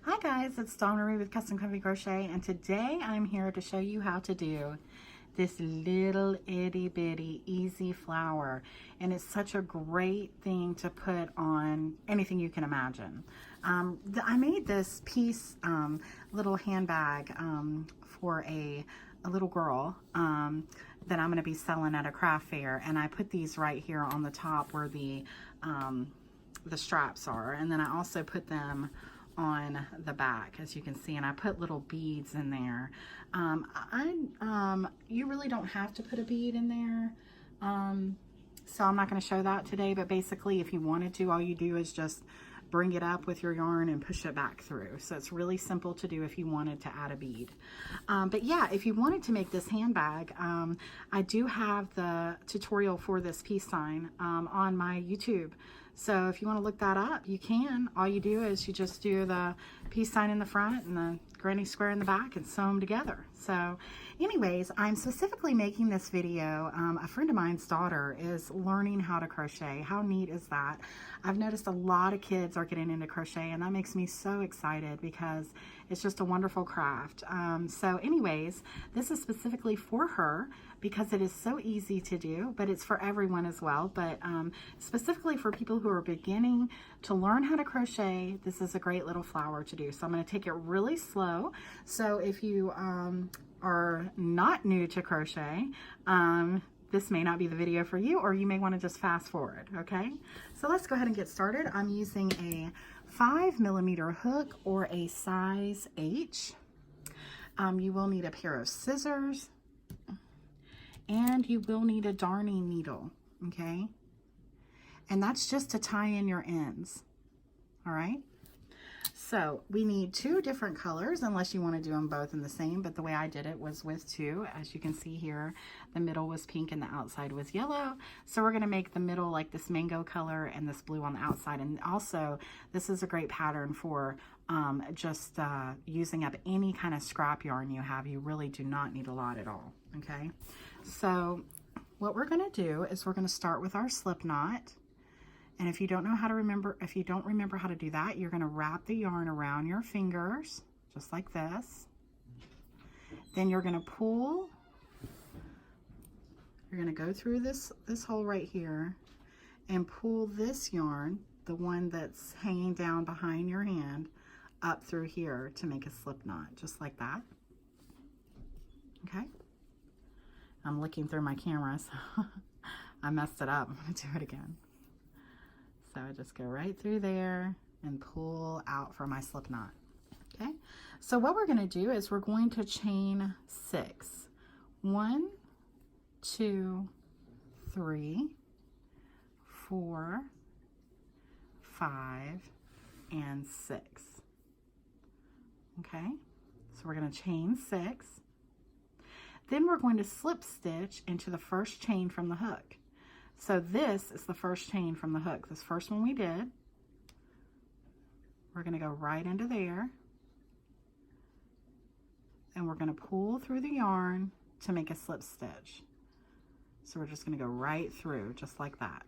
Hi guys, it's Dawn Marie with Custom Comfy Crochet, and today I'm here to show you how to do this little itty bitty easy flower. And it's such a great thing to put on anything you can imagine. I made this piece, little handbag for a little girl that I'm going to be selling at a craft fair, and I put these right here on the top where the straps are, and then I also put them on the back, as you can see, and I put little beads in there. You really don't have to put a bead in there, so I'm not going to show that today, but basically if you wanted to, all you do is just bring it up with your yarn and push it back through. So it's really simple to do if you wanted to add a bead. But yeah, if you wanted to make this handbag, I do have the tutorial for this peace sign on my YouTube. So if you want to look that up, you can. All you do is you just do the peace sign in the front and the granny square in the back and sew them together. So anyways, I'm specifically making this video. A friend of mine's daughter is learning how to crochet. How neat is that? I've noticed a lot of kids are getting into crochet, and that makes me so excited because it's just a wonderful craft. So anyways, this is specifically for her because it is so easy to do, but it's for everyone as well. But specifically for people who are beginning to learn how to crochet, this is a great little flower to do. So I'm going to take it really slow. So if you are not new to crochet, this may not be the video for you, or you may want to just fast forward. Okay, so let's go ahead and get started. I'm using a 5mm hook or a size H. You will need a pair of scissors, and you will need a darning needle. Okay, and that's just to tie in your ends. All right, so we need two different colors, unless you want to do them both in the same, but the way I did it was with two. As you can see here, the middle was pink and the outside was yellow. So we're going to make the middle like this mango color and this blue on the outside. And also, this is a great pattern for just using up any kind of scrap yarn you have. You really do not need a lot at all. Okay, so what we're going to do is we're going to start with our slip knot. And if you don't know how to remember, if you don't remember how to do that, you're going to wrap the yarn around your fingers, just like this. Then you're going to pull, you're going to go through this hole right here and pull this yarn, the one that's hanging down behind your hand, up through here to make a slip knot, just like that. Okay? I'm looking through my camera, so I messed it up. I'm going to do it again. So I just go right through there and pull out for my slip knot. Okay, so what we're going to do is we're going to chain 6. 1, 2, 3, 4, 5, and 6. Okay, so we're going to chain 6. Then we're going to slip stitch into the first chain from the hook. So this is the first chain from the hook. This first one we did, we're going to go right into there, and we're going to pull through the yarn to make a slip stitch. So we're just going to go right through, just like that.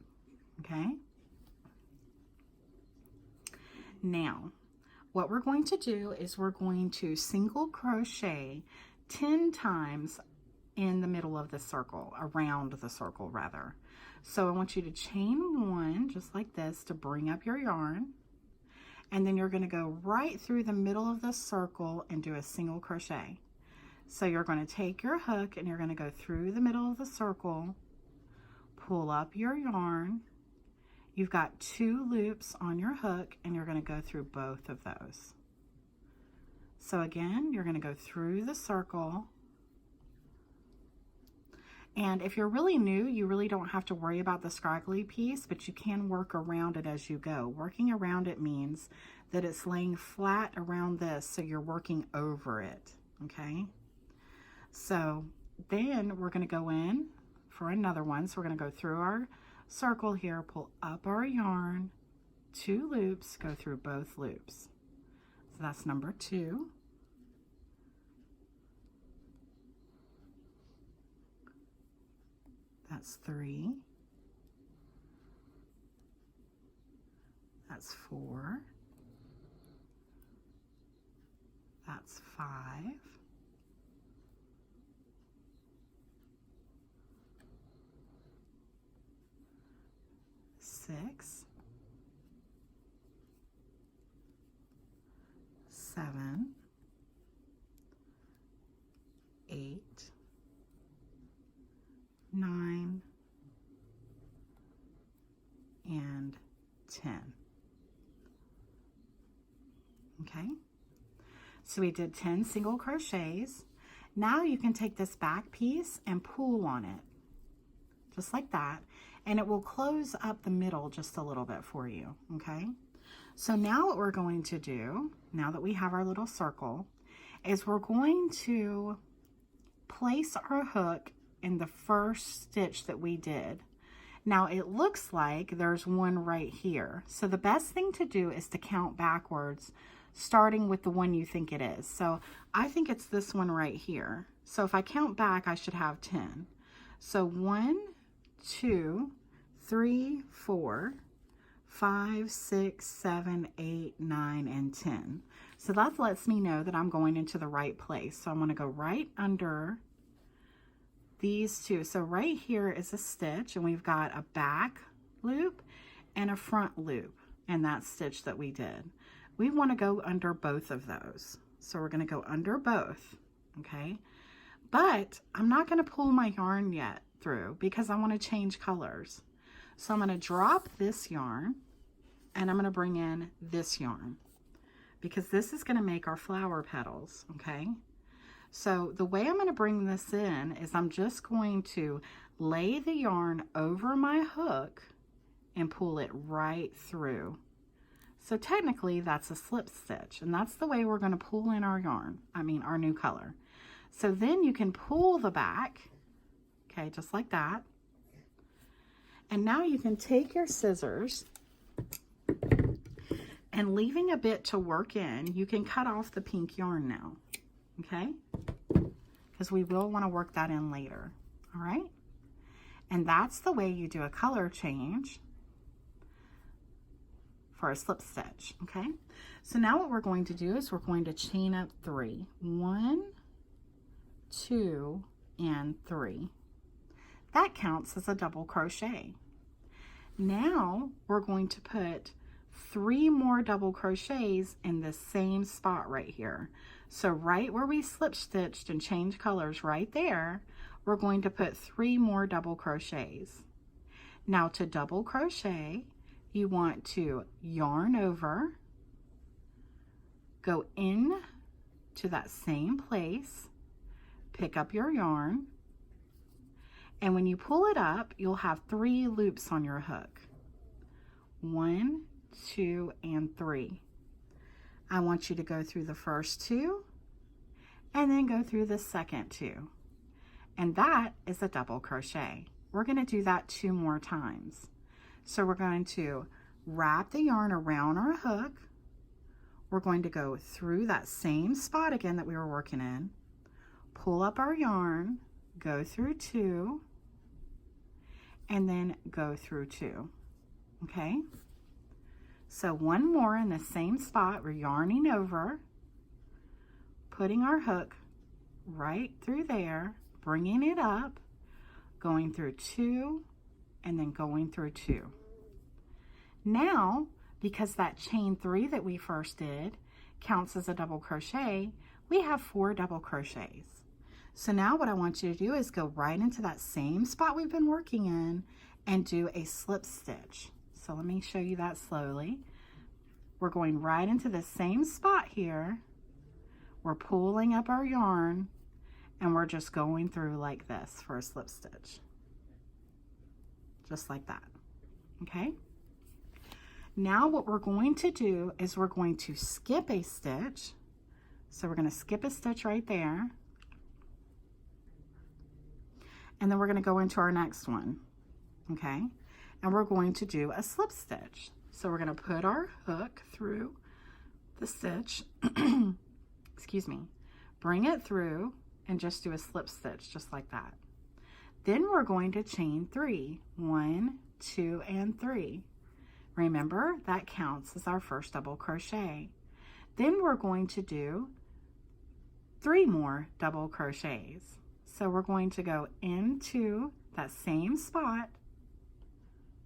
Okay? Now, what we're going to do is we're going to single crochet 10 times in the middle of the circle, around the circle rather. So I want you to chain 1 just like this to bring up your yarn, and then you're going to go right through the middle of the circle and do a single crochet. So you're going to take your hook and you're going to go through the middle of the circle, pull up your yarn. You've got 2 loops on your hook, and you're going to go through both of those. So again, you're going to go through the circle. And if you're really new, you really don't have to worry about the scraggly piece, but you can work around it as you go. Working around it means that it's laying flat around this, so you're working over it, okay? So then we're going to go in for another one. So we're going to go through our circle here, pull up our yarn, 2 loops, go through both loops. So that's number 2. That's 3. That's 4. that's 5, 6, 7, 8, 9, and 10. Okay, so we did 10 single crochets. Now you can take this back piece and pull on it, just like that, and it will close up the middle just a little bit for you, okay? So now what we're going to do, now that we have our little circle, is we're going to place our hook in the first stitch that we did. Now it looks like there's one right here. So the best thing to do is to count backwards, starting with the one you think it is. So I think it's this one right here. So if I count back, I should have 10. So 1, 2, 3, 4, 5, 6, 7, 8, 9, and 10. So that lets me know that I'm going into the right place. So I'm going to go right under these two. So right here is a stitch, and we've got a back loop and a front loop, and that stitch that we did. We want to go under both of those. So we're going to go under both, okay? But I'm not going to pull my yarn yet through because I want to change colors. So I'm going to drop this yarn and I'm going to bring in this yarn because this is going to make our flower petals, okay? So the way I'm going to bring this in is I'm just going to lay the yarn over my hook and pull it right through. So technically that's a slip stitch, and that's the way we're going to pull in our yarn, our new color. So then you can pull the back, okay, just like that. And now you can take your scissors and, leaving a bit to work in, you can cut off the pink yarn now, okay? Because we will want to work that in later, all right? And that's the way you do a color change for a slip stitch, okay? So now what we're going to do is we're going to chain up 3. 1, 2, and 3. That counts as a double crochet. Now we're going to put 3 more double crochets in the same spot right here. So right where we slip stitched and changed colors right there, we're going to put 3 more double crochets. Now to double crochet, you want to yarn over, go in to that same place, pick up your yarn, and when you pull it up, you'll have 3 loops on your hook. 1, 2, and 3. I want you to go through the first 2 and then go through the second 2. And that is a double crochet. We're going to do that 2 more times. So we're going to wrap the yarn around our hook. We're going to go through that same spot again that we were working in, pull up our yarn, go through 2, and then go through 2, okay? So 1 more in the same spot, we're yarning over, putting our hook right through there, bringing it up, going through 2, and then going through 2. Now, because that chain 3 that we first did counts as a double crochet, we have 4 double crochets. So now what I want you to do is go right into that same spot we've been working in and do a slip stitch. So let me show you that slowly. We're going right into the same spot here. We're pulling up our yarn and we're just going through like this for a slip stitch. Just like that, okay? Now what we're going to do is we're going to skip a stitch. So we're going to skip a stitch right there. And then we're going to go into our next one, okay? And we're going to do a slip stitch. So we're going to put our hook through the stitch, excuse me, bring it through and just do a slip stitch just like that. Then we're going to chain 3, 1, 2, and 3. Remember, that counts as our first double crochet. Then we're going to do 3 more double crochets. So we're going to go into that same spot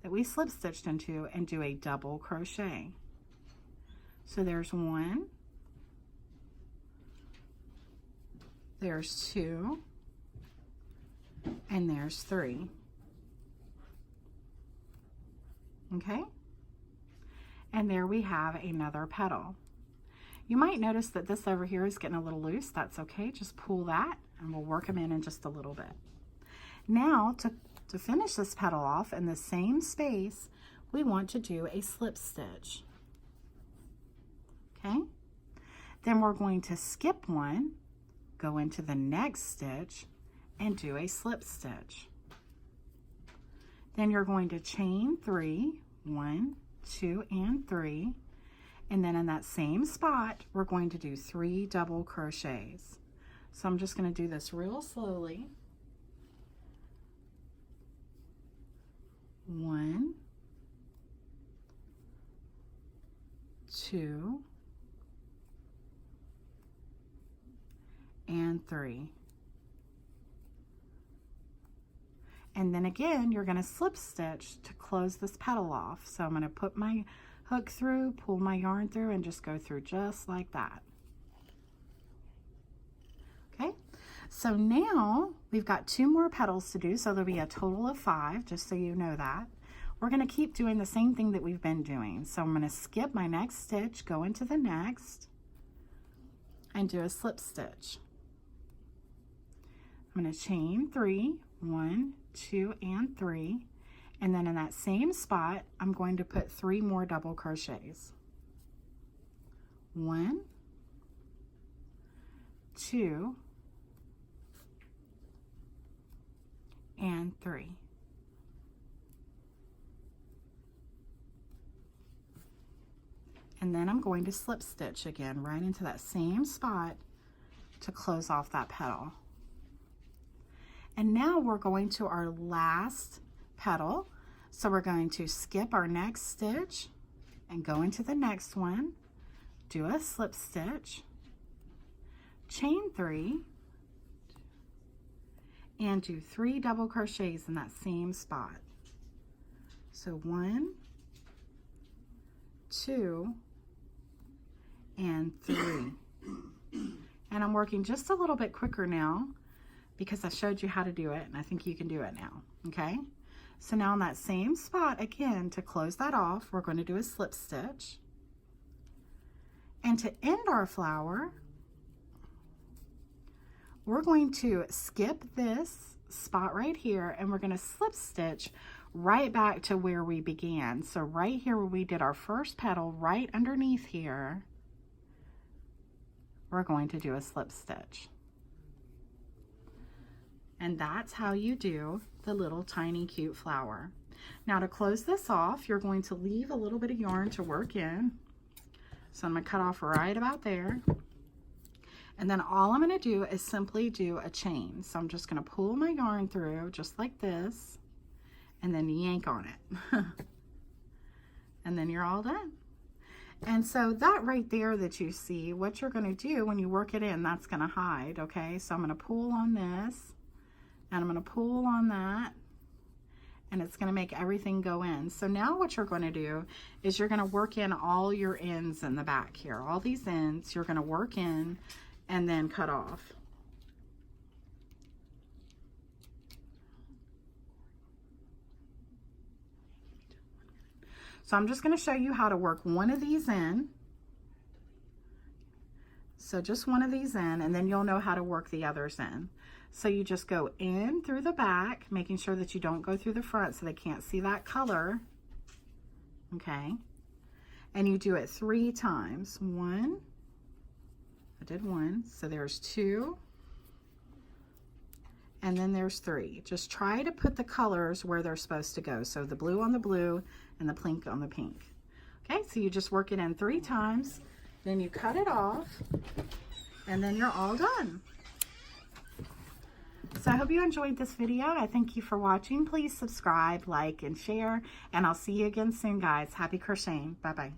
that we slip stitched into and do a double crochet. So there's 1, there's 2, and there's 3. Okay? And there we have another petal. You might notice that this over here is getting a little loose. That's okay. Just pull that and we'll work them in just a little bit. Now to finish this petal off in the same space, we want to do a slip stitch. Okay? Then we're going to skip one, go into the next stitch, and do a slip stitch. Then you're going to chain 3, 1, 2, and 3, and then in that same spot we're going to do 3 double crochets. So I'm just going to do this real slowly. 1, 2, and 3. And then again, you're going to slip stitch to close this petal off. So I'm going to put my hook through, pull my yarn through, and just go through just like that. Okay, so now we've got 2 more petals to do, so there'll be a total of 5, just so you know that. We're going to keep doing the same thing that we've been doing. So I'm going to skip my next stitch, go into the next, and do a slip stitch. I'm going to chain 3, 1, 2, and 3, and then in that same spot I'm going to put 3 more double crochets. 1, 2, and 3. And then I'm going to slip stitch again right into that same spot to close off that petal. And now we're going to our last petal. So we're going to skip our next stitch and go into the next one, do a slip stitch, chain 3, and do 3 double crochets in that same spot. So 1, 2, and 3. And I'm working just a little bit quicker now because I showed you how to do it, and I think you can do it now. Okay, so now in that same spot again, to close that off, we're going to do a slip stitch, and to end our flower we're going to skip this spot right here, and we're going to slip stitch right back to where we began. So right here where we did our first petal, right underneath here, we're going to do a slip stitch. And that's how you do the little tiny cute flower. Now to close this off, you're going to leave a little bit of yarn to work in. So I'm going to cut off right about there. And then all I'm going to do is simply do a chain. So I'm just going to pull my yarn through just like this and then yank on it. And then you're all done. And so that right there that you see, what you're going to do when you work it in, that's going to hide, okay? So I'm going to pull on this, and I'm going to pull on that, and it's going to make everything go in. So now what you're going to do is you're going to work in all your ends in the back here. All these ends you're going to work in and then cut off. So I'm just going to show you how to work one of these in. So just one of these in, and then you'll know how to work the others in. So you just go in through the back, making sure that you don't go through the front so they can't see that color. Okay. And you do it 3 times. 1, I did 1, so there's 2, and then there's 3. Just try to put the colors where they're supposed to go. So the blue on the blue and the pink on the pink. Okay, so you just work it in 3 times, then you cut it off, and then you're all done. So I hope you enjoyed this video. I thank you for watching. Please subscribe, like, and share, and I'll see you again soon, guys. Happy crocheting. Bye-bye.